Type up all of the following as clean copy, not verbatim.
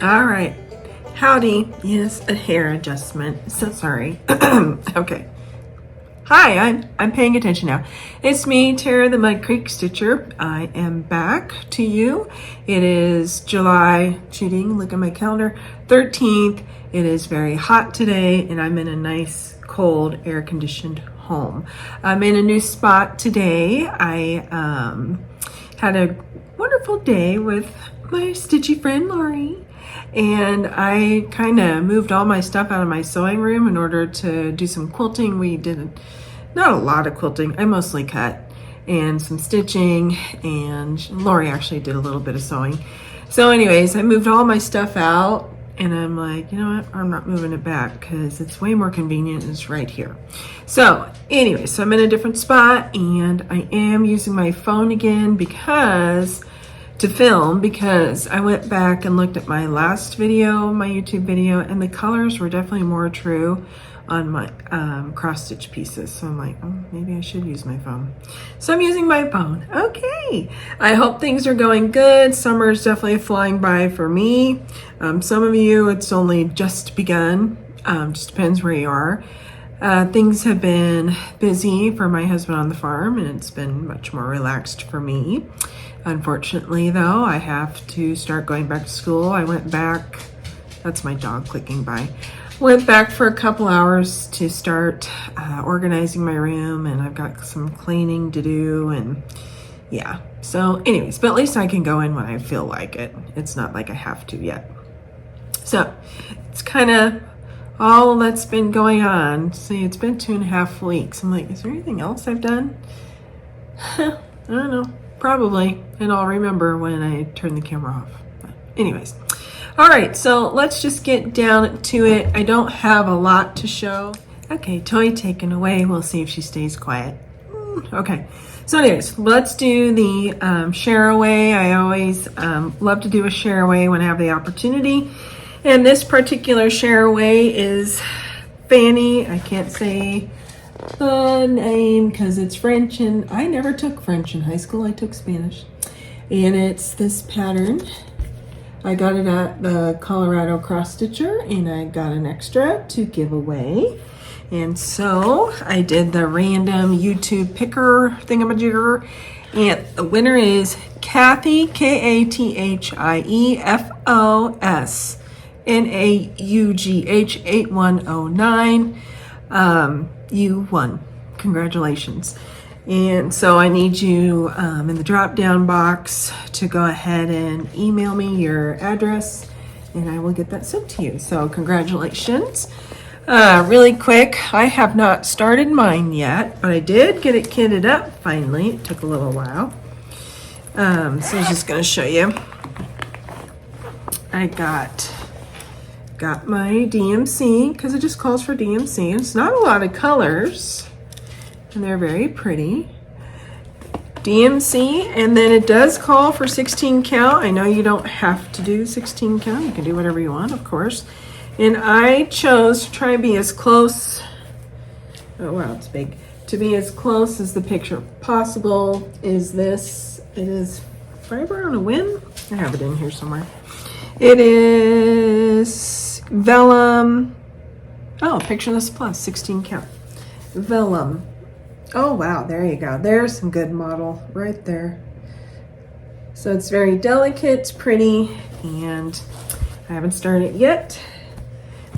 All right. Howdy. Yes, a hair adjustment. So sorry. Okay. Hi, I'm paying attention now. It's me, Tara the Mudcreek Stitcher. I am back to you. It is July, look at my calendar, 13th. It is very hot today, and I'm in a nice, cold, air-conditioned home. I'm in a new spot today. I had a wonderful day with my stitchy friend, Lori. And I kind of moved all my stuff out of my sewing room in order to do some quilting. We did not a lot of quilting. I mostly cut and some stitching, and Lori actually did a little bit of sewing. So anyways, I moved all my stuff out, and I'm like, you know what? I'm not moving it back because it's way more convenient. It's right here. So anyway, so I'm in a different spot, and I am using my phone again to film because I went back and looked at my last video, my YouTube video, and the colors were definitely more true on my cross stitch pieces. So I'm like, oh, maybe I should use my phone. So I'm using my phone. Okay. I hope things are going good. Summer is definitely flying by for me. Some of you, it's only just begun. Just depends where you are. Things have been busy for my husband on the farm, and it's been much more relaxed for me. Unfortunately, though, I have to start going back to school. I went back, that's my dog clicking by. Went back for a couple hours to start organizing my room, and I've got some cleaning to do, and yeah. So anyways, but at least I can go in when I feel like it. It's not like I have to yet. So it's kind of all that's been going on. See, it's been 2.5 weeks. I'm like, is there anything else I've done? I don't know. Probably, and I'll remember when I turn the camera off. But anyways, all right, so let's just get down to it. I don't have a lot to show. Okay, toy taken away. We'll see if she stays quiet. Okay, so anyways, let's do the share away. I always love to do a share away when I have the opportunity. And this particular share away is Fanny. I can't say the name because it's French, and I never took French in high school. I took Spanish, and it's this pattern. I got it at the Colorado Cross Stitcher, and I got an extra to give away. And so I did the random YouTube picker thingamajigger, and the winner is Kathy, KATHIFOSNAUGH 8109. You won. Congratulations. And so I need you in the drop down box to go ahead and email me your address, and I will get that sent to you. So congratulations. Really quick, I have not started mine yet, but I did get it kitted up finally. It took a little while. So I was just going to show you. I got my DMC because it just calls for DMC. It's not a lot of colors, and they're very pretty. DMC, and then it does call for 16 count. I know you don't have to do 16 count. You can do whatever you want, of course. And I chose to try and be as close, oh wow, it's big, to be as close as the picture possible. Is this, it is Fiber on a Whim? I have it in here somewhere. It is vellum. Oh, picture this plus 16 count. Vellum. Oh wow, there you go. There's some good model right there. So it's very delicate, it's pretty, and I haven't started it yet,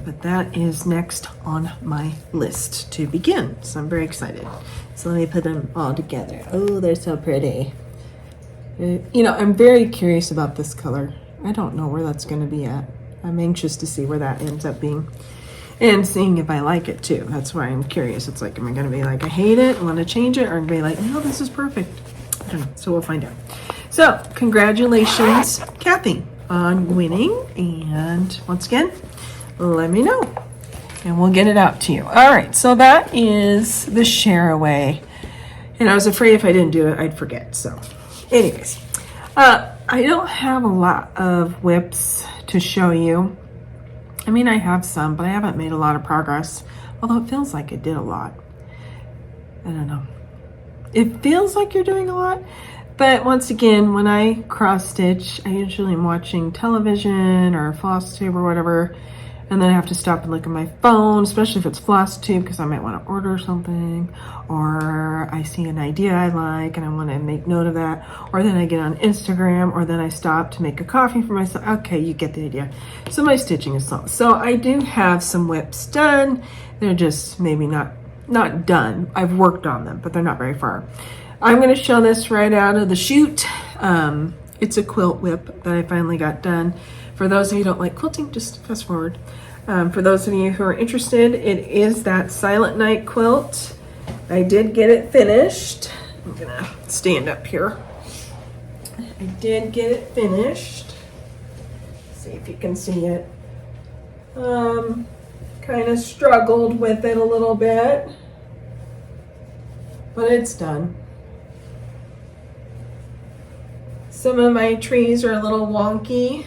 but that is next on my list to begin. So I'm very excited. So let me put them all together. Oh, they're so pretty. You know, I'm very curious about this color. I don't know where that's going to be at. I'm anxious to see where that ends up being and seeing if I like it too. That's why I'm curious. It's like, am I going to be like, I hate it, want to change it, or be like, no, this is perfect. I don't know. So we'll find out. So congratulations, Kathy, on winning. And once again, let me know and we'll get it out to you. All right. So that is the share away. And I was afraid if I didn't do it, I'd forget. So anyways, I don't have a lot of whips to show you. I mean, I have some, but I haven't made a lot of progress, although it feels like I did a lot. I don't know. It feels like you're doing a lot. But once again, when I cross stitch, I usually am watching television or Flosstube or whatever, and then I have to stop and look at my phone, especially if it's Flosstube, because I might want to order something, or I see an idea I like and I want to make note of that, or then I get on Instagram, or then I stop to make a coffee for myself. Okay, you get the idea. So my stitching is slow. So I do have some whips done. They're just maybe not done. I've worked on them, but they're not very far. I'm going to show this right out of the chute. It's a quilt whip that I finally got done. For those of you who don't like quilting, just fast forward. For those of you who are interested, it is that Silent Night quilt. I did get it finished. I'm going to stand up here. I did get it finished. See if you can see it. Kind of struggled with it a little bit, but it's done. Some of my trees are a little wonky.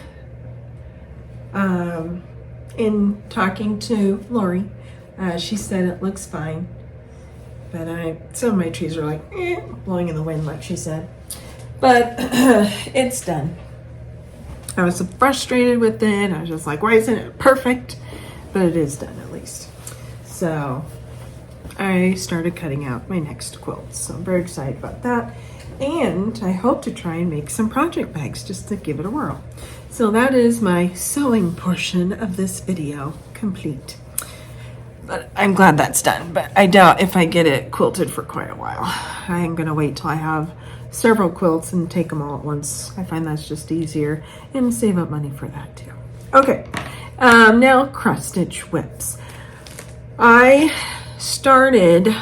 In talking to Lori, she said it looks fine, but some of my trees are like blowing in the wind, like she said. But it's done. I was so frustrated with it. I was just like, why isn't it perfect? But it is done at least. So I started cutting out my next quilt. So I'm very excited about that. And I hope to try and make some project bags just to give it a whirl. So that is my sewing portion of this video complete. But I'm glad that's done, but I doubt if I get it quilted for quite a while. I am gonna wait till I have several quilts and take them all at once. I find that's just easier and save up money for that too. Okay, now cross stitch whips. I started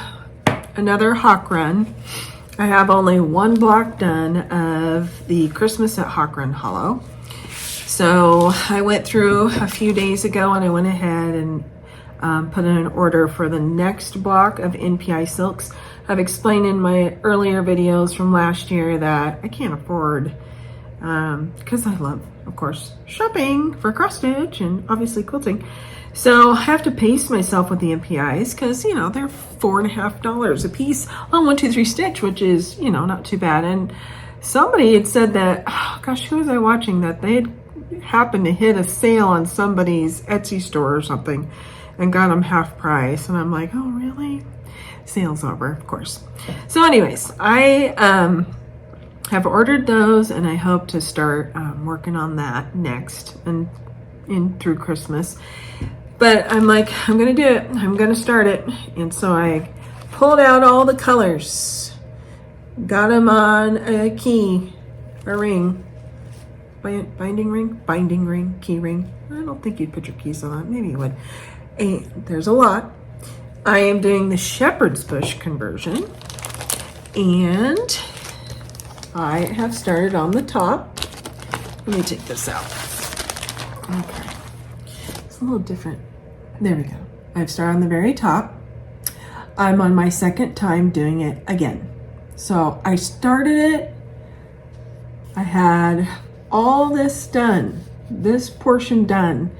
another hawk run. I have only one block done of the Christmas at Hawk Run Hollow. So I went through a few days ago and I went ahead and put in an order for the next block of NPI silks. I've explained in my earlier videos from last year that I can't afford, because I love, of course, shopping for cross stitch and obviously quilting. So I have to pace myself with the NPIs because, you know, they're $4.50 a piece on 1, 2, 3 stitch, which is, you know, not too bad. And somebody had said that, oh gosh, who was I watching, that they had happened to hit a sale on somebody's Etsy store or something and got them half price. And I'm like, oh, really? Sale's over, of course. So anyways, I have ordered those and I hope to start working on that next and in through Christmas. But I'm like, I'm gonna do it. I'm gonna start it. And so I pulled out all the colors, got them on a key, a ring, binding ring, key ring. I don't think you'd put your keys on that. Maybe you would. And there's a lot. I am doing the shepherd's bush conversion. And I have started on the top. Let me take this out. Okay. It's a little different. There we go. I've started on the very top. I'm on my second time doing it again. So I started it. I had all this done, this portion done.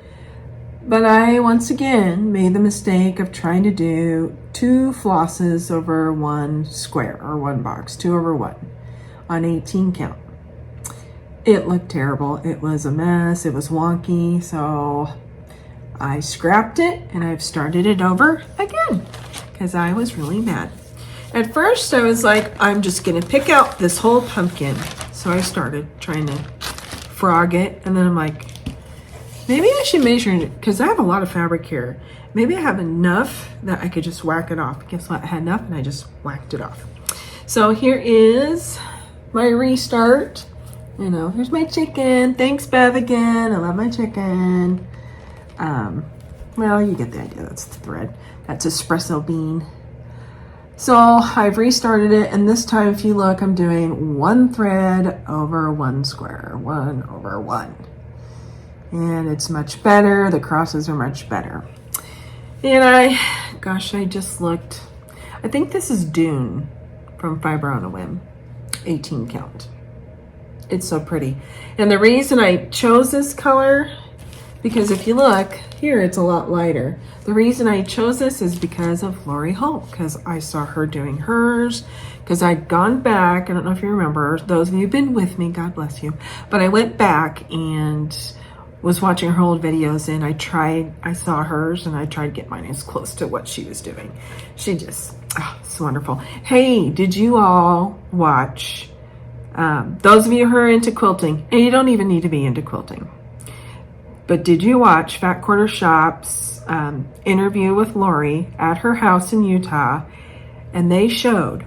But I, once again, made the mistake of trying to do 2 flosses over 1 square or 1 box, 2 over 1 on 18 count. It looked terrible. It was a mess. It was wonky. So I scrapped it and I've started it over again because I was really mad. At first I was like, I'm just gonna pick out this whole pumpkin. So I started trying to frog it and then I'm like, maybe I should measure it because I have a lot of fabric here. Maybe I have enough that I could just whack it off. Guess what? I had enough and I just whacked it off. So here is my restart. You know, here's my chicken. Thanks, Bev, again. I love my chicken. Well, you get the idea. That's the thread. That's espresso bean. So I've restarted it, and this time, if you look, I'm doing 1 thread over 1 square, 1 over 1. And it's much better. The crosses are much better. And I just looked. I think this is Dune from Fiber on a Whim, 18 count. It's so pretty. And the reason I chose this color, because if you look here, it's a lot lighter. The reason I chose this is because of Lori Holt, because I saw her doing hers, because I'd gone back. I don't know if you remember, those of you who've been with me, God bless you, but I went back and was watching her old videos, and I saw hers, and I tried to get mine as close to what she was doing. She just, it's wonderful. Hey, did you all watch, those of you who are into quilting, and you don't even need to be into quilting, but did you watch Fat Quarter Shop's interview with Lori at her house in Utah? And they showed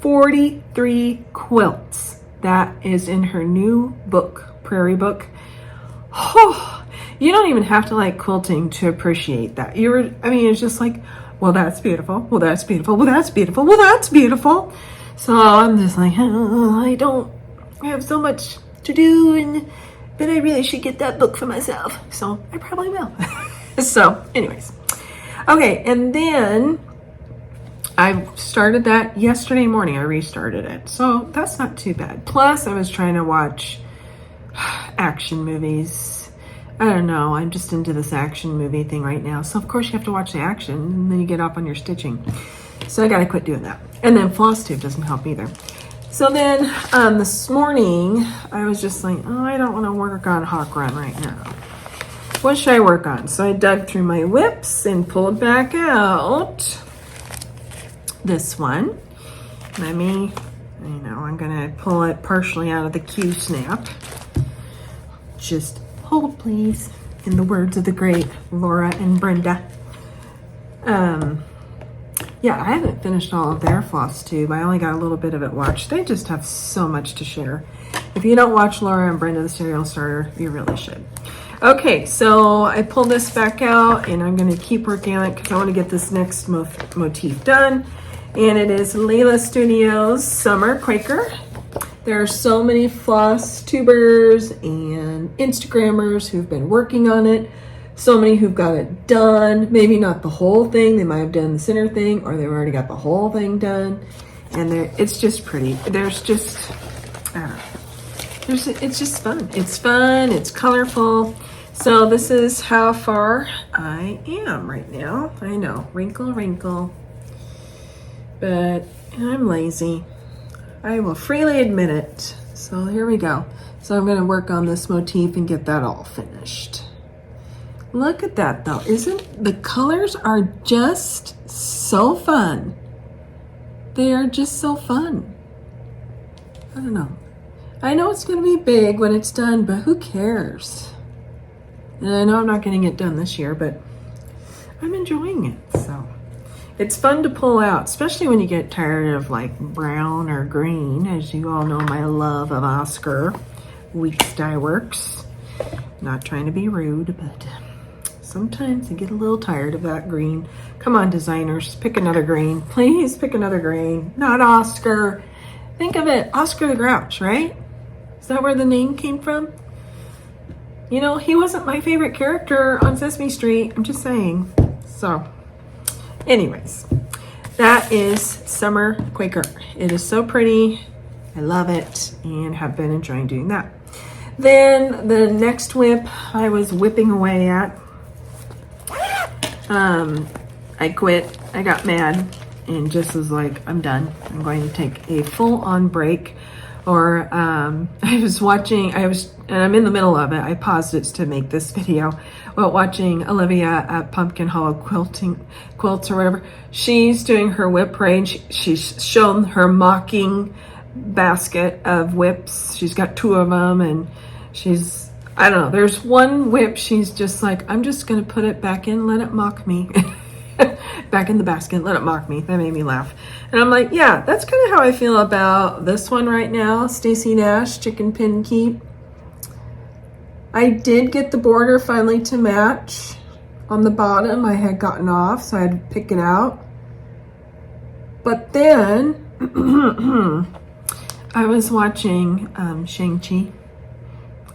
43 quilts. That is in her new book, Prairie Book. Oh, you don't even have to like quilting to appreciate that. I mean, it's just like, well, that's beautiful. Well, that's beautiful. Well, that's beautiful. Well, that's beautiful. So I'm just like, oh, I have so much to do, but I really should get that book for myself. So I probably will. So anyways, okay. And then I started that yesterday morning. I restarted it. So that's not too bad. Plus I was trying to watch action movies. I don't know. I'm just into this action movie thing right now. So of course you have to watch the action, and then you get off on your stitching. So I got to quit doing that. And then Flosstube doesn't help either. So then this morning I was just like, oh, I don't want to work on Hawk Run right now. What should I work on? So I dug through my whips and pulled back out this one. I'm gonna pull it partially out of the Q snap. Just hold, please, in the words of the great Laura and Brenda. Yeah, I haven't finished all of their Flosstube. I only got a little bit of it watched. They just have so much to share. If you don't watch Laura and Brenda, the Serial Starter, you really should. Okay, so I pulled this back out, and I'm gonna keep working on it because I want to get this next motif done. And it is Layla Studios Summer Quaker. There are so many floss tubers and Instagrammers who've been working on it. So many who've got it done. Maybe not the whole thing. They might have done the center thing, or they've already got the whole thing done. And it's just pretty. There's just, it's just fun. It's fun. It's colorful. So this is how far I am right now. I know, wrinkle, wrinkle. But I'm lazy. I will freely admit it. So here we go. So I'm going to work on this motif and get that all finished. Look at that though. The colors are just so fun. They are just so fun. I don't know. I know it's going to be big when it's done, but who cares? And I know I'm not getting it done this year, but I'm enjoying it. So it's fun to pull out, especially when you get tired of like brown or green. As you all know, my love of Oscar Weeks Dye Works. Not trying to be rude, but sometimes I get a little tired of that green. Come on, designers, pick another green. Please pick another green. Not Oscar. Think of it, Oscar the Grouch, right? Is that where the name came from? You know, he wasn't my favorite character on Sesame Street. I'm just saying. So, anyways, that is Summer Quaker. It is so pretty. I love it and have been enjoying doing that. Then the next whip I was whipping away at, I quit. I got mad and just was like, I'm done. I'm going to take a full-on break. Or and I'm in the middle of it. I paused it to make this video. While watching Olivia at Pumpkin Hollow Quilts or whatever. She's doing her whip range. She's shown her mocking basket of whips. She's got 2 of them, and I don't know, there's one whip she's just like, I'm just gonna put it back in, let it mock me. Back in the basket, let it mock me. That made me laugh. And I'm like, yeah, that's kind of how I feel about this one right now. Stacy Nash Chicken Pin Keep. I did get the border finally to match on the bottom. I had gotten off, so I had to pick it out. But then I was watching Shang-Chi.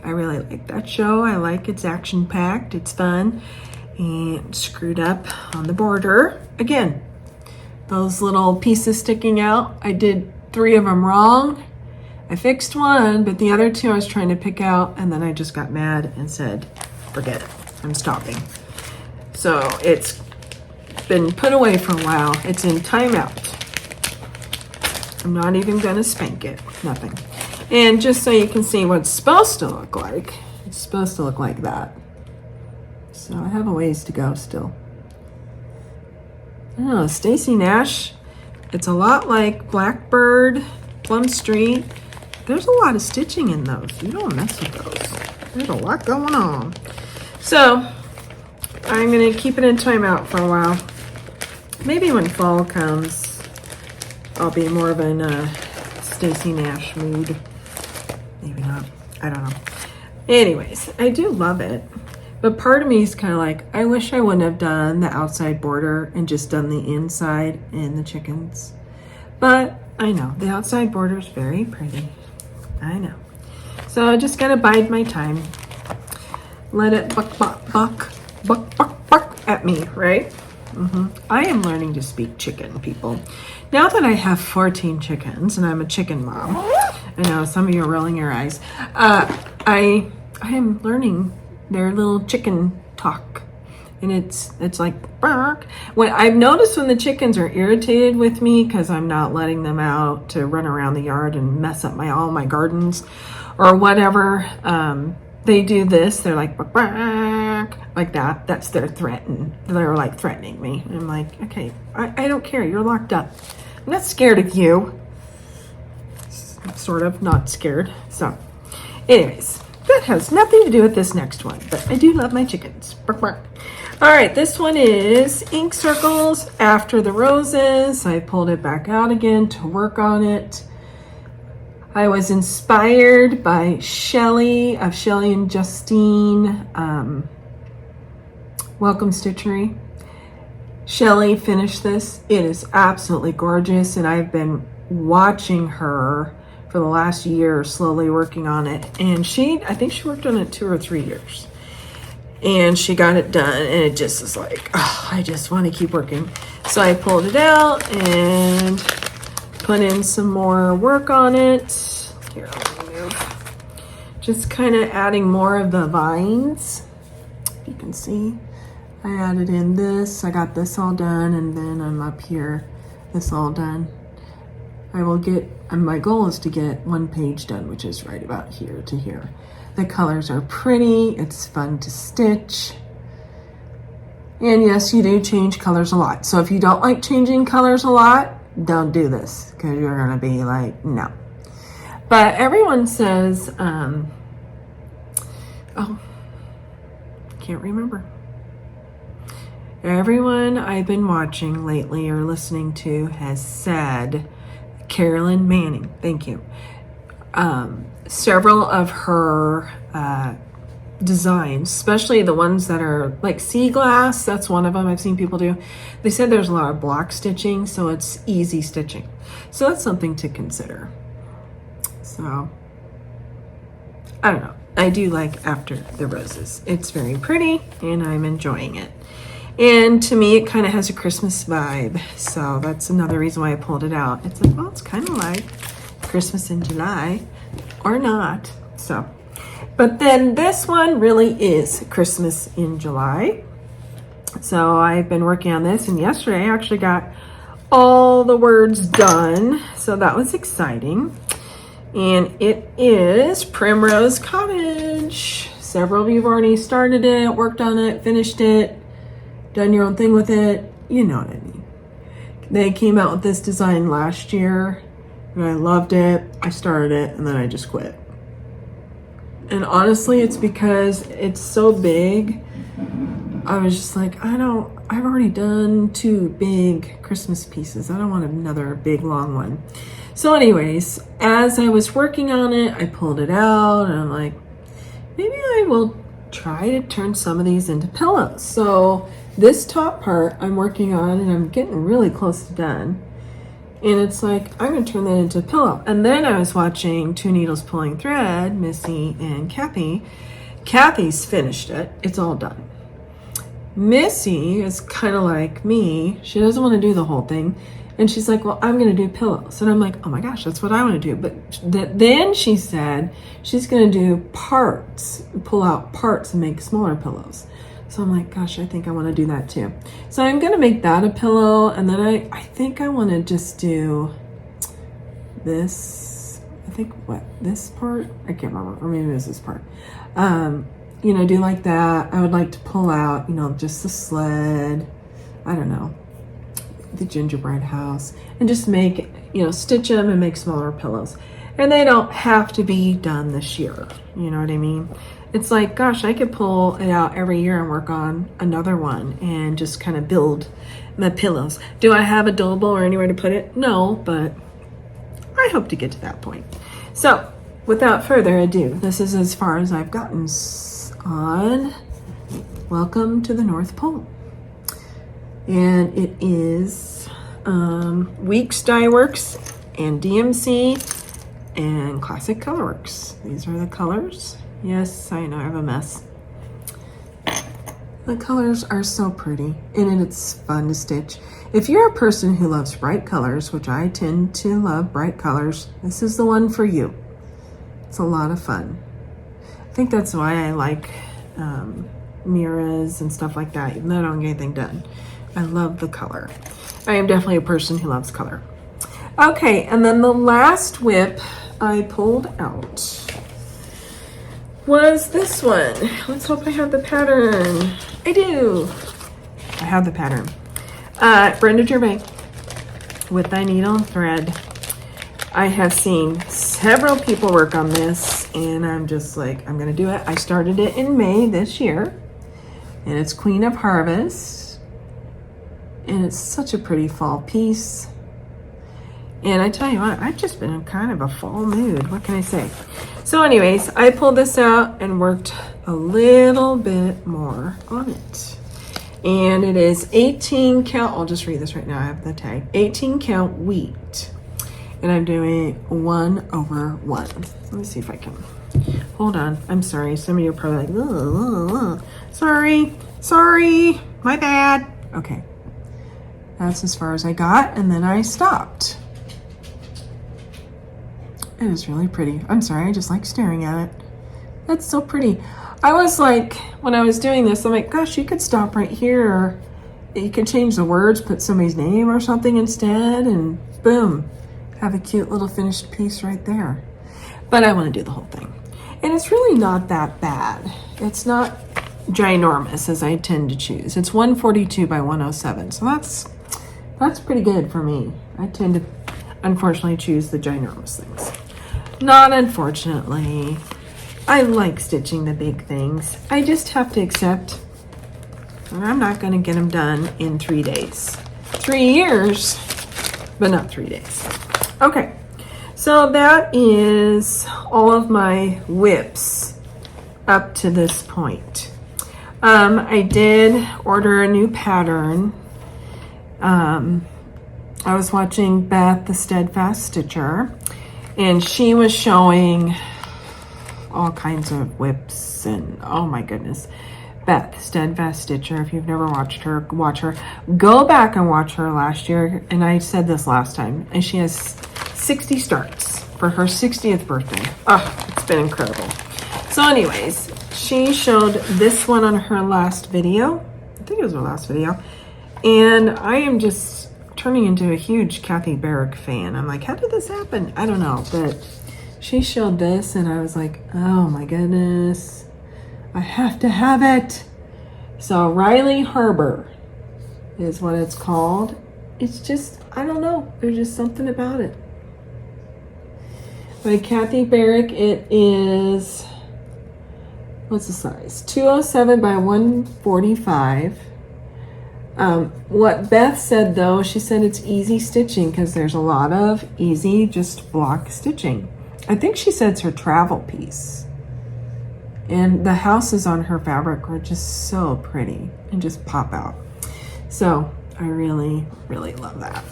I really like that show. I like it's action-packed. It's fun. And screwed up on the border. Again, those little pieces sticking out. I did 3 of them wrong. I fixed one, but the other 2 I was trying to pick out, and then I just got mad and said, forget it. I'm stopping. So it's been put away for a while. It's in timeout. I'm not even gonna spank it, nothing. And just so you can see what it's supposed to look like, it's supposed to look like that. So I have a ways to go still. Oh, Stacy Nash, it's a lot like Blackbird, Plum Street. There's a lot of stitching in those. You don't mess with those. There's a lot going on. So I'm gonna keep it in timeout for a while. Maybe when fall comes, I'll be more of an Stacy Nash mood. Maybe not, I don't know. Anyways, I do love it. But part of me is kind of like, I wish I wouldn't have done the outside border and just done the inside and the chickens. But I know, the outside border is very pretty. I know. So I just gotta bide my time. Let it buck, buck, buck, buck, buck, buck at me, right? I am learning to speak chicken, people. Now that I have 14 chickens and I'm a chicken mom, I know some of you are rolling your eyes. I am learning their little chicken talk, and it's like bark. When I've noticed when the chickens are irritated with me because I'm not letting them out to run around the yard and mess up all my gardens or whatever, they do this. They're like bark, bark, like that. That's their threaten. They're like threatening me. And I'm like, okay, I don't care. You're locked up. I'm not scared of you. Sort of not scared. So, anyways. That has nothing to do with this next one, but I do love my chickens. Bark, bark. All right, this one is Ink Circles After the Roses. I pulled it back out again to work on it. I was inspired by Shelly of Shelly and Justine Welcome Stitchery. Shelly finished this. It is absolutely gorgeous, and I've been watching her for the last year, slowly working on it. And I think she worked on it 2 or 3 years. And she got it done, and it just is like, oh, I just want to keep working. So I pulled it out and put in some more work on it. Here, let me move. Just kind of adding more of the vines. You can see, I added in this. I got this all done, and then I'm up here, this all done. I will get, and my goal is to get 1 page done, which is right about here to here. The colors are pretty, it's fun to stitch. And yes, you do change colors a lot. So if you don't like changing colors a lot, don't do this, because you're gonna be like, no. But everyone says, oh, can't remember. Everyone I've been watching lately or listening to has said, Carolyn Manning, thank you. Several of her designs, especially the ones that are like sea glass, that's one of them I've seen people do. They said there's a lot of block stitching, so it's easy stitching. So that's something to consider. So, I don't know. I do like After the Roses. It's very pretty, and I'm enjoying it. And to me, it kind of has a Christmas vibe. So that's another reason why I pulled it out. It's like, well, it's kind of like Christmas in July or not. So, but then this one really is Christmas in July. So I've been working on this, and yesterday I actually got all the words done. So that was exciting. And it is Primrose Cottage. Several of you have already started it, worked on it, finished it, done your own thing with it. You know what I mean. They came out with this design last year, and I loved it. I started it, and then I just quit. And honestly, it's because it's so big. I was just like, I've already done 2 big Christmas pieces. I don't want another big long one. So anyways, as I was working on it, I pulled it out, and I'm like, maybe I will try to turn some of these into pillows. So this top part I'm working on, and I'm getting really close to done. And it's like, I'm gonna turn that into a pillow. And then I was watching Two Needles Pulling Thread, Missy and Kathy. Kathy's finished it, it's all done. Missy is kind of like me. She doesn't want to do the whole thing. And she's like, well, I'm going to do pillows. And I'm like, oh my gosh, that's what I want to do. But then she said she's going to do parts, pull out parts and make smaller pillows. So I'm like, gosh, I think I want to do that too. So I'm going to make that a pillow. And then I think I want to just do this. I think this part? I can't remember. Or maybe it was this part. You know, do like that. I would like to pull out, you know, just the sled. I don't know. The gingerbread house. And just make, you know, stitch them and make smaller pillows. And they don't have to be done this year. You know what I mean? It's like, gosh, I could pull it out every year and work on another one and just kind of build my pillows. Do I have a double or anywhere to put it? No, but I hope to get to that point. So, without further ado, this is as far as I've gotten on Welcome to the North Pole. And it is Weeks Dye Works and DMC and Classic Colorworks. These are the colors. Yes, I know I have a mess. The colors are so pretty and it's fun to stitch. If you're a person who loves bright colors, which I tend to love bright colors, this is the one for you. It's a lot of fun. I think that's why I like mirrors and stuff like that, even though I don't get anything done. I love the color. I am definitely a person who loves color. Okay, and then the last whip I pulled out was this one. Let's hope I have the pattern. I do. I have the pattern. Brenda Gervais with Thy Needle and Thread. I have seen several people work on this and I'm just like, I'm gonna do it. I started it in May this year and it's Queen of Harvest and it's such a pretty fall piece. And I tell you what, I've just been in kind of a fall mood. What can I say? So anyways, I pulled this out and worked a little bit more on it. And it is 18 count, I'll just read this right now, I have the tag. 18 count wheat. And I'm doing 1/1. Let me see if I can, hold on, I'm sorry. Some of you are probably like, ugh. Sorry, my bad. Okay, that's as far as I got, and then I stopped. It is really pretty. I'm sorry, I just like staring at it. That's so pretty. I was like, when I was doing this, I'm like, gosh, you could stop right here. Or you could change the words, put somebody's name or something instead, and boom, have a cute little finished piece right there. But I want to do the whole thing. And it's really not that bad. It's not ginormous as I tend to choose. It's 142 by 107. So that's pretty good for me. I tend to, unfortunately, choose the ginormous things. Not unfortunately. I like stitching the big things. I just have to accept I'm not going to get them done in 3 days. 3 years, but not 3 days. Okay, so that is all of my whips up to this point. I did order a new pattern. I was watching Beth, the Steadfast Stitcher, and she was showing all kinds of whips and oh my goodness. Beth, Steadfast Stitcher, if you've never watched her, watch her. Go back and watch her last year, and I said this last time, and she has 60 starts for her 60th birthday. Oh, it's been incredible. So anyways, she showed this one on her last video. I think it was her last video. And I am just turning into a huge Kathy Barrick fan. I'm like, how did this happen? I don't know, but she showed this and I was like, oh my goodness, I have to have it. So Riley Harbor is what it's called. It's just, I don't know, there's just something about it. By Kathy Barrick, it is, what's the size? 207 by 145. What Beth said though, she said it's easy stitching because there's a lot of easy just block stitching. I think she said it's her travel piece. And the houses on her fabric were just so pretty and just pop out. So I really, really love that.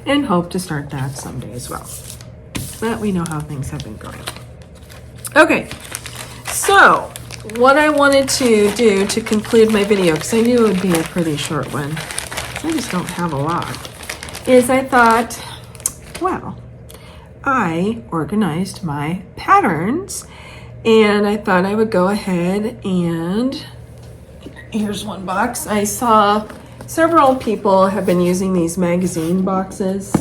And hope to start that someday as well. But we know how things have been going. Okay, so what I wanted to do to conclude my video, because I knew it would be a pretty short one, I just don't have a lot, is I thought, well, I organized my patterns and I thought I would go ahead and here's one box. I saw several people have been using these magazine boxes.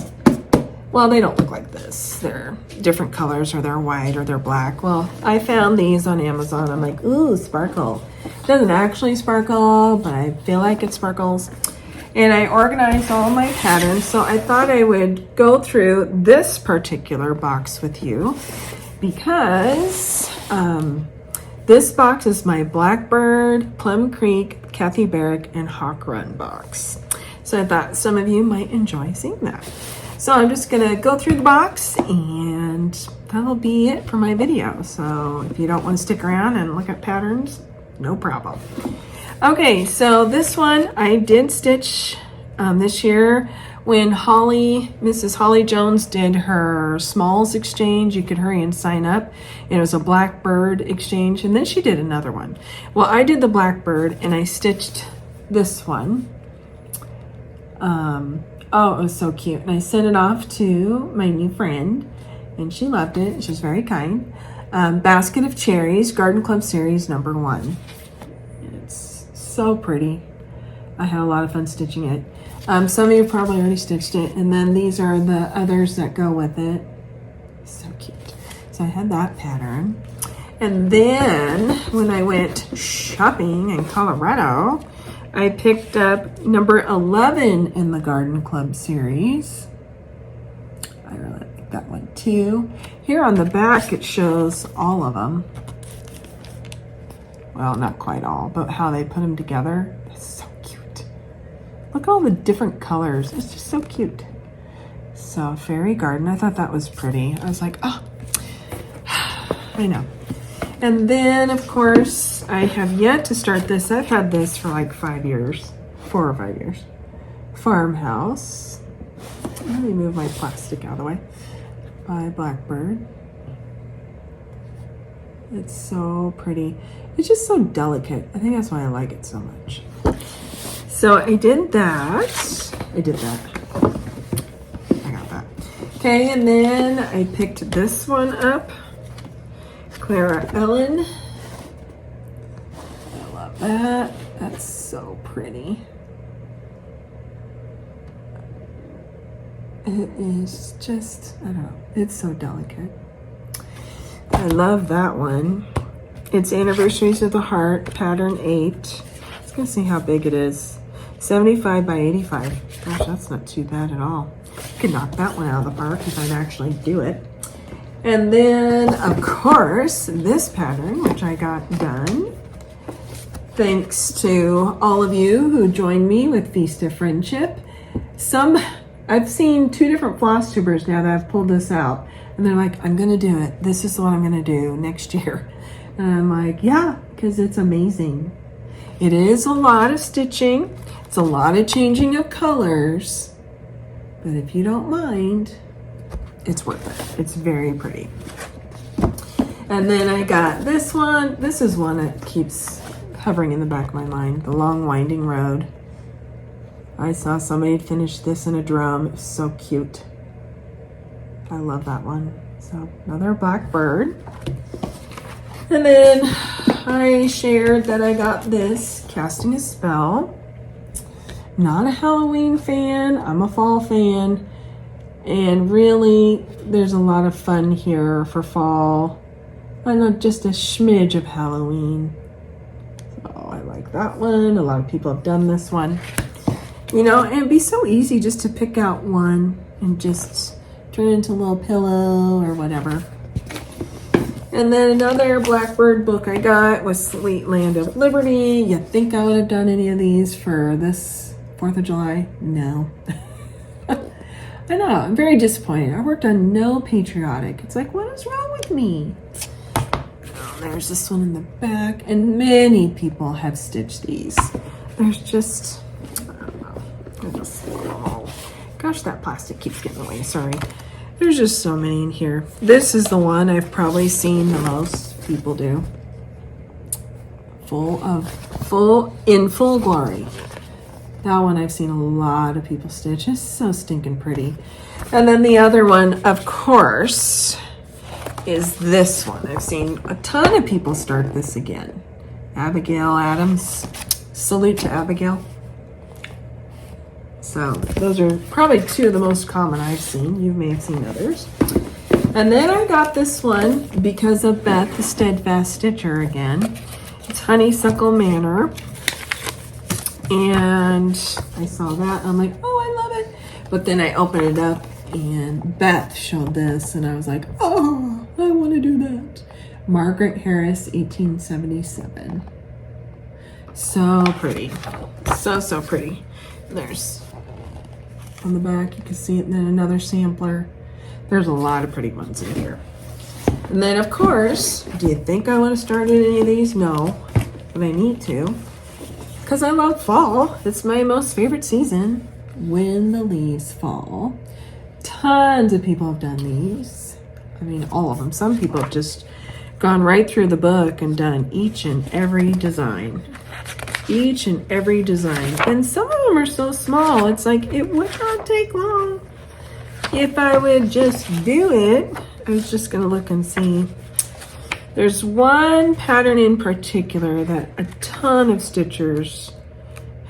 Well, they don't look like this. They're different colors, or they're white, or they're black. Well, I found these on Amazon. I'm like, ooh, sparkle. It doesn't actually sparkle, but I feel like it sparkles. And I organized all my patterns, so I thought I would go through this particular box with you because this box is my Blackbird, Plum Creek, Kathy Barrick, and Hawk Run box. So I thought some of you might enjoy seeing that. So I'm just gonna go through the box and that'll be it for my video. So if you don't want to stick around and look at patterns, no problem. Okay, so this one I did stitch this year when Mrs. Holly Jones did her smalls exchange. You could hurry and sign up. It was a Blackbird exchange, and then she did another one. Well, I did the Blackbird and I stitched this one. Oh, it was so cute. And I sent it off to my new friend and she loved it. She's very kind. Basket of Cherries, Garden Club Series #1. It's so pretty. I had a lot of fun stitching it. Some of you probably already stitched it. And then these are the others that go with it. So cute. So I had that pattern. And then when I went shopping in Colorado, I picked up number 11 in the Garden Club series. I really like that one too. Here on the back it shows all of them. Well, not quite all, but how they put them together. It's so cute. Look at all the different colors. It's just so cute. So Fairy Garden, I thought that was pretty. I was like, oh, I know. And then, of course, I have yet to start this. I've had this for like 5 years, 4 or 5 years. Farmhouse. Let me move my plastic out of the way. By Blackbird. It's so pretty. It's just so delicate. I think that's why I like it so much. So I did that. I got that. Okay, and then I picked this one up. Clara Ellen. I love that. That's so pretty. It is just, I don't know, it's so delicate. I love that one. It's Anniversaries of the Heart, pattern 8. Let's go see how big it is. 75 by 85. Gosh, that's not too bad at all. You could knock that one out of the park if I'd actually do it. And then, of course, this pattern, which I got done, thanks to all of you who joined me with Feast of Friendship. I've seen 2 different floss tubers now that I've pulled this out, and they're like, I'm gonna do it. This is what I'm gonna do next year. And I'm like, yeah, because it's amazing. It is a lot of stitching. It's a lot of changing of colors, but if you don't mind, it's worth it. It's very pretty. And then I got this one. This is one that keeps hovering in the back of my mind. The Long Winding Road. I saw somebody finish this in a drum. It's so cute. I love that one. So another Blackbird. And then I shared that I got this Casting a Spell. Not a Halloween fan. I'm a fall fan. And really, there's a lot of fun here for fall. I know, just a smidge of Halloween. So I like that one. A lot of people have done this one. You know, and it'd be so easy just to pick out one and just turn it into a little pillow or whatever. And then another Blackbird book I got was Sweet Land of Liberty. You think I would have done any of these for this 4th of July? No. I know, I'm very disappointed. I worked on no patriotic. It's like, what is wrong with me? Oh, there's this one in the back, and many people have stitched these. There's just, I don't know. They're just, oh, gosh, that plastic keeps getting away, sorry. There's just so many in here. This is the one I've probably seen the most people do. In full glory. That one I've seen a lot of people stitch. It's so stinking pretty. And then the other one, of course, is this one. I've seen a ton of people start this again. Abigail Adams. Salute to Abigail. So those are probably two of the most common I've seen. You may have seen others. And then I got this one because of Beth, the Steadfast Stitcher again. It's Honeysuckle Manor. And I saw that. I'm like, oh, I love it. But then I opened it up and Beth showed this and I was like, oh, I want to do that. Margaret Harris, 1877. So pretty. So pretty. There's on the back, you can see it, and then another sampler. There's a lot of pretty ones in here. And then, of course, do you think I want to start in any of these? No, but I need to. Because I love fall. It's my most favorite season. When the leaves fall. Tons of people have done these. I mean, all of them. Some people have just gone right through the book and done each and every design. Each and every design. And some of them are so small, it's like it would not take long if I would just do it. I was just gonna look and see. There's one pattern in particular that a ton of stitchers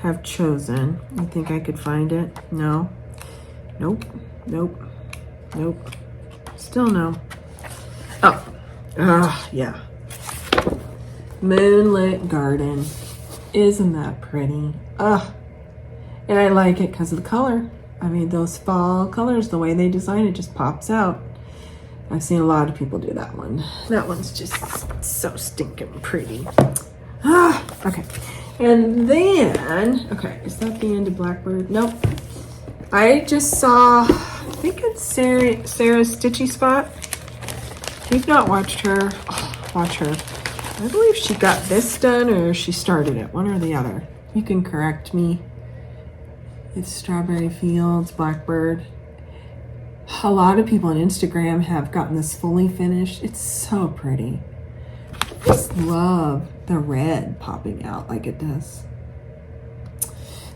have chosen. You think I could find it? No. Nope. Nope. Nope. Still no. Oh, yeah. Moonlit Garden. Isn't that pretty? Ugh. And I like it because of the color. I mean, those fall colors, the way they design it just pops out. I've seen a lot of people do that one. That one's just so stinking pretty. Ah, okay. And then, okay, is that the end of Blackbird? Nope. I just saw, I think it's Sarah's Stitchy Spot. If you've not watched her, watch her. I believe she got this done or she started it, one or the other. You can correct me. It's Strawberry Fields, Blackbird. A lot of people on Instagram have gotten this fully finished. It's so pretty. I just love the red popping out like it does.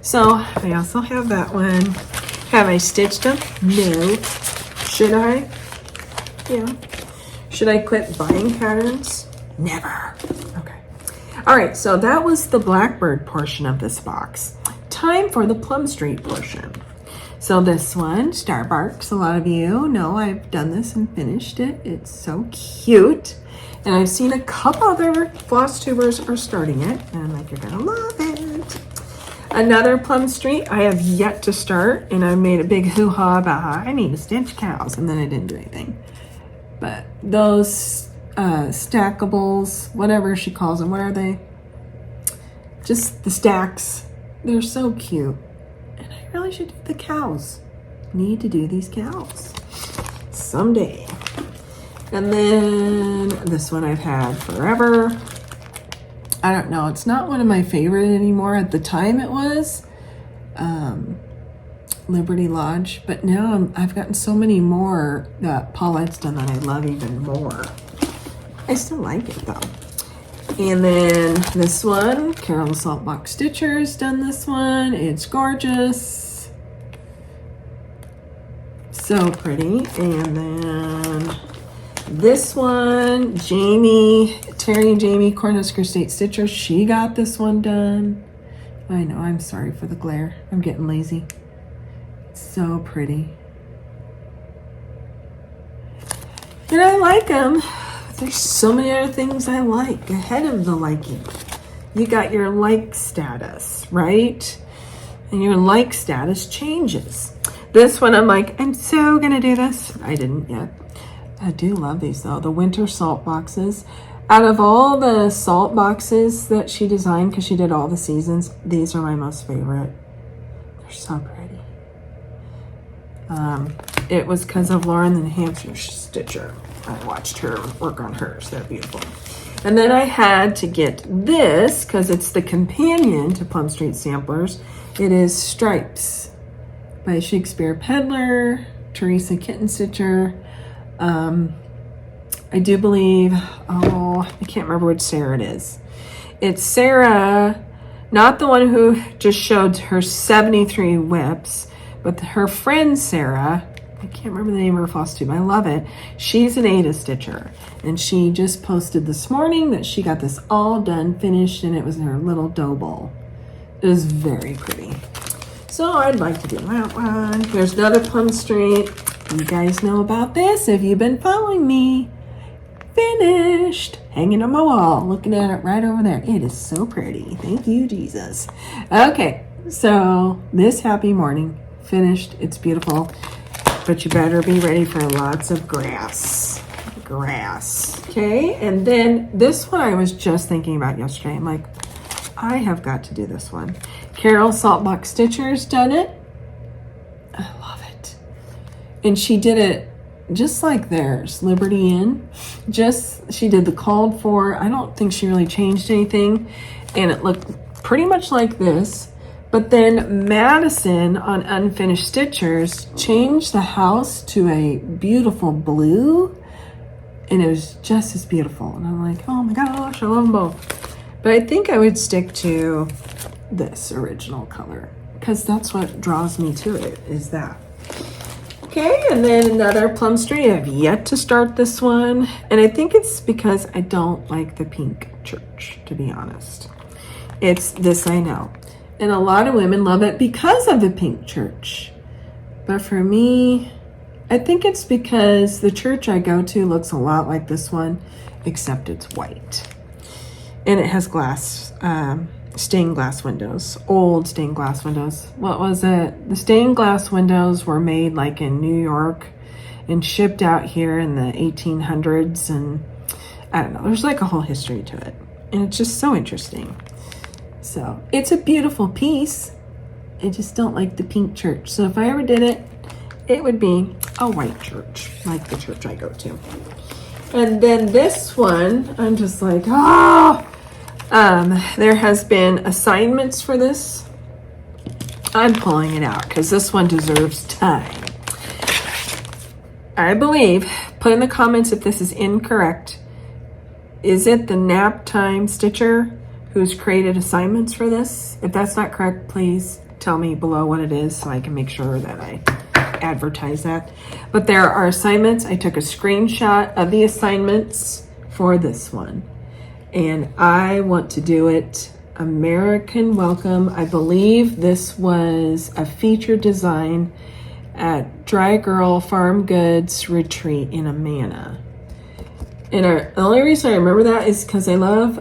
So I also have that one. Have I stitched them? No. Should I? Yeah. Should I quit buying patterns? Never. Okay. All right, so that was the Blackbird portion of this box. Time for the Plum Street portion. So this one, Starbarks, a lot of you know I've done this and finished it. It's so cute. And I've seen a couple other floss tubers are starting it, and I'm like, you're gonna love it. Another Plum Street I have yet to start, and I made a big hoo-ha about how I need to stitch cows, and then I didn't do anything. But those stackables, whatever she calls them, what are they? Just the stacks. They're so cute. And I really should do the cows. Need to do these cows someday. And then this one I've had forever. I don't know, it's not one of my favorite anymore. At the time it was Liberty Lodge, but now I've gotten so many more that Paulette's done that I love even more. I still like it though. And then this one, Carol the Saltbox Stitcher's done this one. It's gorgeous. So pretty. And then this one, Terry and Jamie, Cornhusker State Stitcher. She got this one done. I know, I'm sorry for the glare. I'm getting lazy. So pretty. And I like them. There's so many other things I like ahead of the liking. You got your like status, right? And your like status changes. This one, I'm like, I'm so gonna do this. I didn't yet. I do love these though, the winter salt boxes. Out of all the salt boxes that she designed, because she did all the seasons, these are my most favorite. They're so pretty. It was because of Lauren the New Hampshire Stitcher. I watched her work on hers. They're beautiful. And then I had to get this because it's the companion to Plum Street Samplers. It is Stripes by Shakespeare Peddler, Teresa Kitten Stitcher. I do believe, I can't remember which Sarah it is. It's Sarah Not the one who just showed her 73 whips, but her friend Sarah, I can't remember the name of her Flosstube. I love it. She's an Ada Stitcher, and she just posted this morning that she got this all done, finished, and it was in her little dough bowl. It was very pretty. So I'd like to do that one. There's another Plum Street. You guys know about this if you've been following me. Finished. Hanging on my wall. Looking at it right over there. It is so pretty. Thank you, Jesus. Okay, so this happy morning. Finished. It's beautiful. But you better be ready for lots of grass. Grass. Okay, and then this one I was just thinking about yesterday. I'm like, I have got to do this one. Carol Saltbox Stitcher's done it. I love it. And she did it just like theirs, Liberty Inn. She did the called for. I don't think she really changed anything. And it looked pretty much like this. But then Madison on Unfinished Stitchers changed the house to a beautiful blue. And it was just as beautiful. And I'm like, oh my gosh, I love them both. But I think I would stick to this original color because that's what draws me to it, is that. Okay, and then another Plum Street. I've yet to start this one. And I think it's because I don't like the pink church, to be honest. It's this, I know. And a lot of women love it because of the pink church. But for me, I think it's because the church I go to looks a lot like this one, except it's white. And it has glass, stained glass windows, old stained glass windows. What was it? The stained glass windows were made like in New York and shipped out here in the 1800s. And I don't know, there's like a whole history to it. And it's just so interesting. So it's a beautiful piece. I just don't like the pink church. So if I ever did it, it would be a white church, like the church I go to. And then this one, I'm just like, there has been assignments for this. I'm pulling it out because this one deserves time. I believe, put in the comments if this is incorrect. Is it the Nap Time Stitcher who's created assignments for this? If that's not correct, please tell me below what it is so I can make sure that I advertise that. But there are assignments. I took a screenshot of the assignments for this one. And I want to do it American Welcome. I believe this was a featured design at Dry Girl Farm Goods Retreat in Amana. And the only reason I remember that is because I love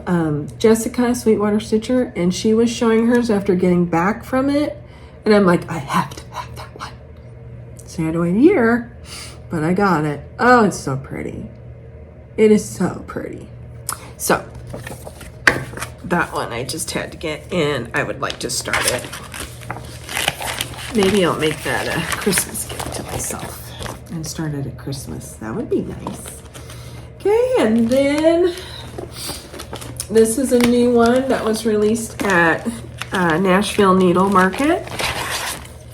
Jessica Sweetwater Stitcher, and she was showing hers after getting back from it. And I'm like, I have to have that one. So I had to wait a year, but I got it. Oh, it's so pretty. It is so pretty. So that one I just had to get in. I would like to start it. Maybe I'll make that a Christmas gift to myself and start it at Christmas. That would be nice. Okay, and then this is a new one that was released at Nashville Needle Market.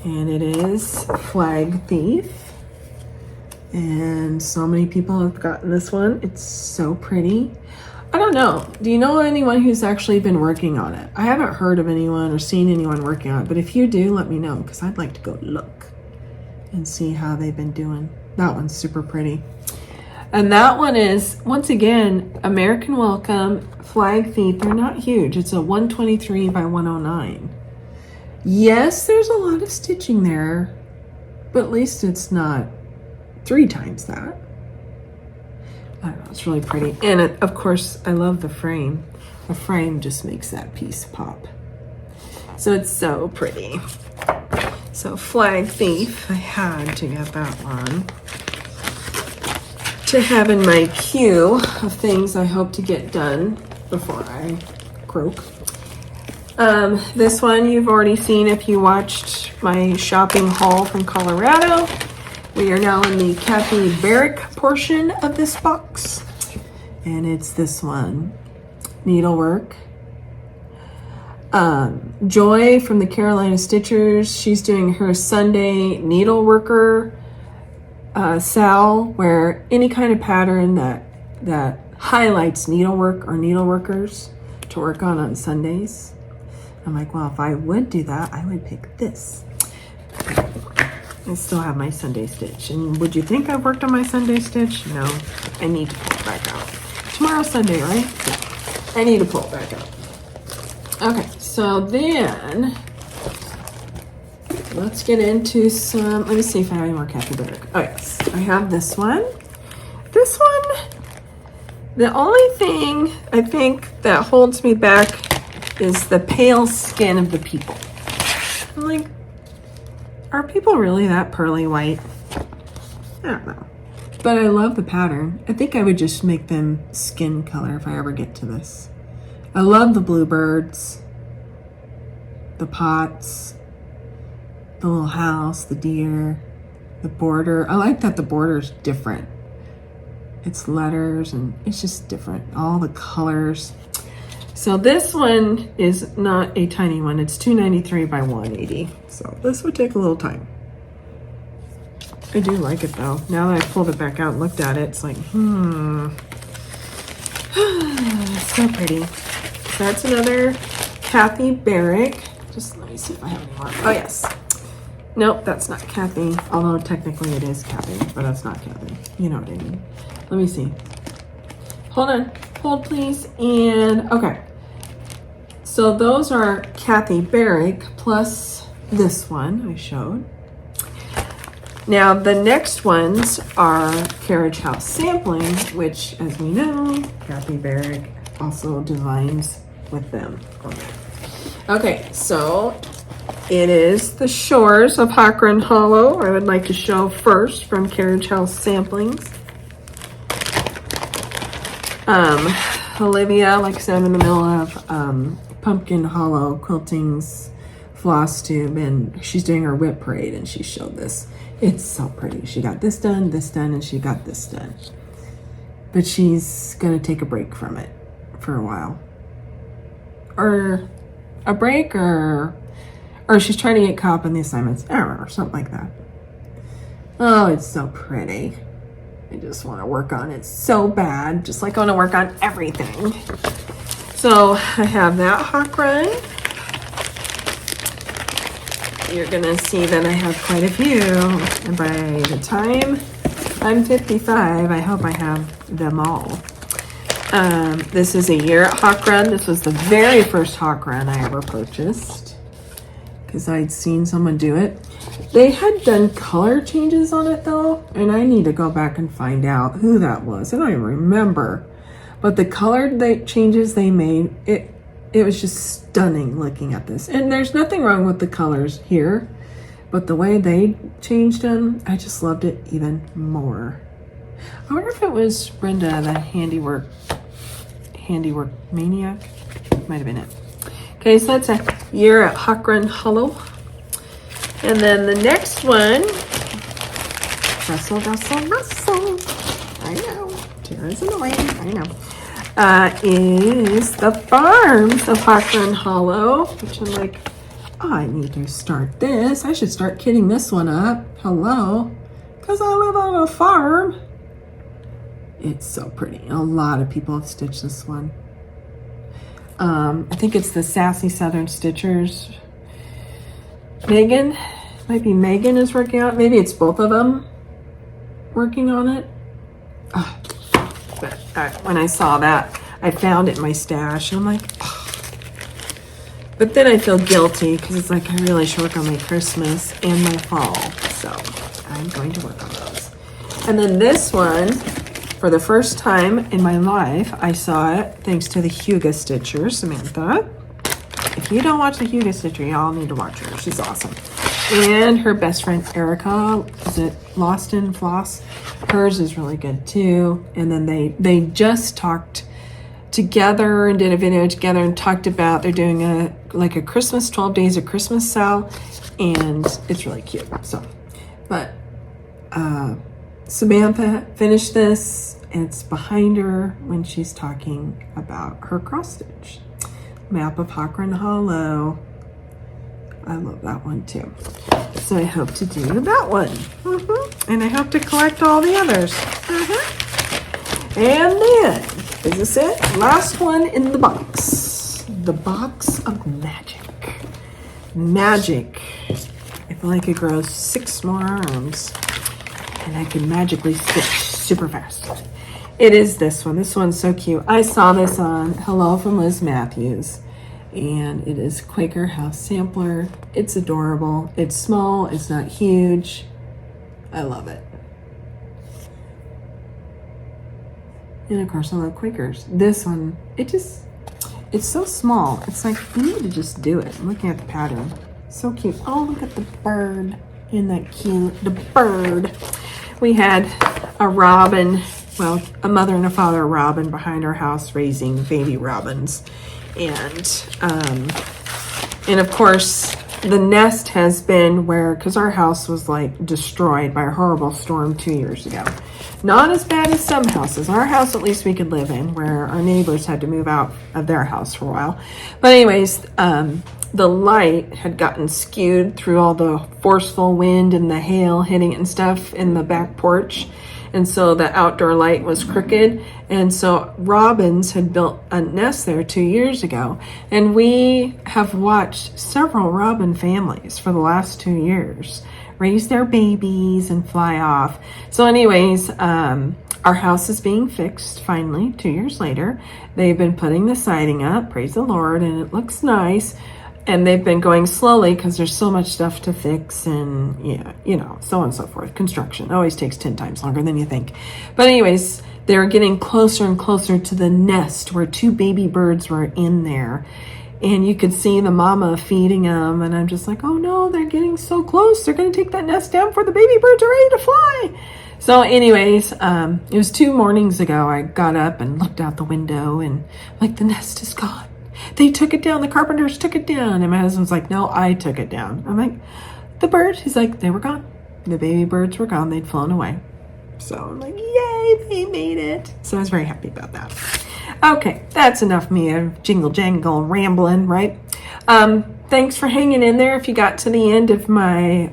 And it is Flag Thief. And so many people have gotten this one. It's so pretty. I don't know. Do you know anyone who's actually been working on it? I haven't heard of anyone or seen anyone working on it. But if you do, let me know because I'd like to go look and see how they've been doing. That one's super pretty. And that one is, once again, American Welcome, Flag Thief. They're not huge. It's a 123 by 109. Yes, there's a lot of stitching there, but at least it's not 3 times that. I don't know, it's really pretty. And of course, I love the frame. The frame just makes that piece pop. So it's so pretty. So Flag Thief, I had to get that one to have in my queue of things I hope to get done before I croak. This one you've already seen if you watched my shopping haul from Colorado. We are now in the Kathy Barrick portion of this box. And it's this one, needlework. Joy from the Carolina Stitchers, she's doing her Sunday needleworker sal, where any kind of pattern that highlights needlework or needleworkers to work on Sundays. I'm like, well, if I would do that, I would pick this. I still have my Sunday stitch. And would you think I've worked on my Sunday stitch? No, I need to pull it back out. Tomorrow's Sunday, right? Yeah, I need to pull it back out. Okay, so then let's get into some, let me see if I have any more Kathy Burdick. Oh yes, I have this one. This one, the only thing I think that holds me back is the pale skin of the people. I'm like, are people really that pearly white? I don't know. But I love the pattern. I think I would just make them skin color if I ever get to this. I love the bluebirds, the pots, the little house, the deer, the border. I like that the border is different. It's letters and it's just different. All the colors. So this one is not a tiny one. It's 293 by 180. So this would take a little time. I do like it though. Now that I pulled it back out and looked at it, it's like, so pretty. So that's another Kathy Burdick. Just let me see if I have any more. Oh yes. Nope, that's not Kathy. Although technically it is Kathy, but that's not Kathy. You know what I mean. Let me see. Hold on. Hold please. And okay. So those are Kathy Burdick plus this one I showed. Now the next ones are Carriage House Sampling, which as we know, Kathy Burdick also designs with them. Okay, so it is the Shores of Hockran Hollow. I would like to show first from Carriage House Samplings. Olivia, like I said, I'm in the middle of Pumpkin Hollow Quilting's Flosstube, and she's doing her whip parade, and she showed this. It's so pretty. She got this done, and she got this done. But she's gonna take a break from it for a while. Or a break, or she's trying to get caught up in the assignments. I don't know, something like that. Oh, it's so pretty. I just want to work on it so bad. Just like I want to work on everything. So I have that Hockran. You're gonna see that I have quite a few. And by the time I'm 55, I hope I have them all. This is a year at Hockran. This was the very first Hockran I ever purchased because I'd seen someone do it. They had done color changes on it though, and I need to go back and find out who that was. I don't even remember. But the color changes they made, it was just stunning looking at this. And there's nothing wrong with the colors here, but the way they changed them, I just loved it even more. I wonder if it was Brenda, the handiwork maniac. Might have been it. Okay, so that's a year at Hockran Hollow. And then the next one, Russell. I know, Tara's annoying, I know. Is the Farms of Hockran Hollow, which I'm like, oh, I need to start this. I should start kitting this one up. Hello, because I live on a farm. It's so pretty. A lot of people have stitched this one. I think it's the Sassy Southern Stitchers. Megan, might be Megan is working on it. Maybe it's both of them working on it. But when I saw that, I found it in my stash, and I'm like, oh. But then I feel guilty because it's like I really should work on my Christmas and my fall, so I'm going to work on those. And then this one, for the first time in my life, I saw it thanks to the Huga Stitcher, Samantha. If you don't watch the Huga Stitcher, y'all need to watch her. She's awesome. And her best friend Erica, is it Lost in Floss? Hers is really good too. And then they just talked together and did a video together and talked about they're doing a Christmas 12 days of Christmas sale, and it's really cute. So, but Samantha finished this, and it's behind her when she's talking about her cross stitch. Map of Hockran Hollow. I love that one too. So I hope to do that one. And I hope to collect all the others. And then, is this it? Last one in the box. The box of magic. magic. I feel like it grows 6 more arms and I can magically stitch super fast. It is this one. This one's so cute. I saw this on Hello from Liz Matthews, and it is Quaker House Sampler. It's adorable. It's small. It's not huge. I love it. And of course I love Quakers. This one, it's so small. It's like, you need to just do it. I'm looking at the pattern. So cute. Oh, look at the bird. Isn't that cute? The bird. We had a robin, well, a mother and a father robin behind our house raising baby robins. And of course, the nest has been where, because our house was like destroyed by a horrible storm 2 years ago. Not as bad as some houses. Our house, at least we could live in, where our neighbors had to move out of their house for a while. But anyways, the light had gotten skewed through all the forceful wind and the hail hitting it and stuff in the back porch. And so the outdoor light was crooked. And so robins had built a nest there 2 years ago. And we have watched several robin families for the last 2 years raise their babies and fly off. So anyways, our house is being fixed finally 2 years later. They've been putting the siding up, praise the Lord, and it looks nice. And they've been going slowly because there's so much stuff to fix and, yeah, you know, so on and so forth. Construction always takes 10 times longer than you think. But anyways, they're getting closer and closer to the nest where 2 baby birds were in there. And you could see the mama feeding them. And I'm just like, oh no, they're getting so close. They're going to take that nest down before the baby birds are ready to fly. So anyways, it was 2 mornings ago. I got up and looked out the window and like, the nest is gone. They took it down. The carpenters took it down. And my husband's like, no, I took it down. I'm like, the bird? He's like, they were gone. The baby birds were gone. They'd flown away. So I'm like, yay, they made it. So I was very happy about that. Okay, that's enough me of jingle jangle rambling, right? Thanks for hanging in there if you got to the end of my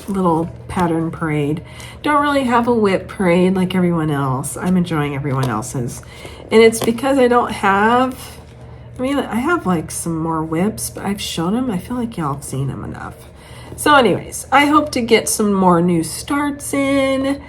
little pattern parade. Don't really have a whip parade like everyone else. I'm enjoying everyone else's. And it's because I don't have, I mean, I have like some more whips, but I've shown them. I feel like y'all have seen them enough. So anyways, I hope to get some more new starts in.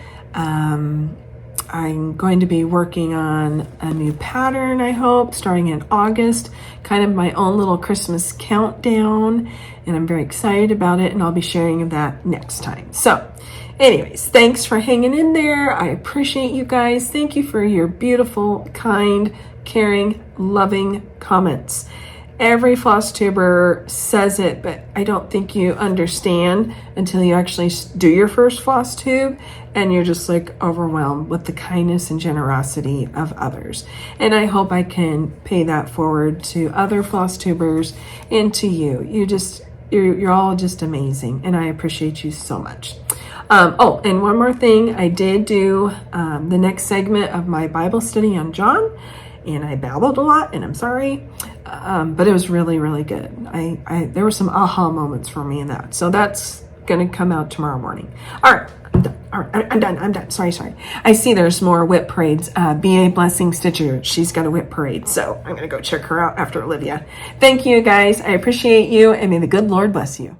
I'm going to be working on a new pattern, I hope, starting in August, kind of my own little Christmas countdown, and I'm very excited about it, and I'll be sharing that next time. So anyways, thanks for hanging in there. I appreciate you guys. Thank you for your beautiful, kind, caring, loving comments. Every Flosstuber says it, but I don't think you understand until you actually do your first Flosstube, and you're just like overwhelmed with the kindness and generosity of others. And I hope I can pay that forward to other Flosstubers and to you. You're all just amazing, and I appreciate you so much. Oh, and one more thing, I did do the next segment of my Bible study on John, and I babbled a lot, and I'm sorry. But it was really, really good. There were some aha moments for me in that. So that's going to come out tomorrow morning. All right, I'm done. All right, I'm done. Sorry. I see there's more whip parades. B.A. Blessing Stitcher, she's got a whip parade. So I'm going to go check her out after Olivia. Thank you, guys. I appreciate you, and may the good Lord bless you.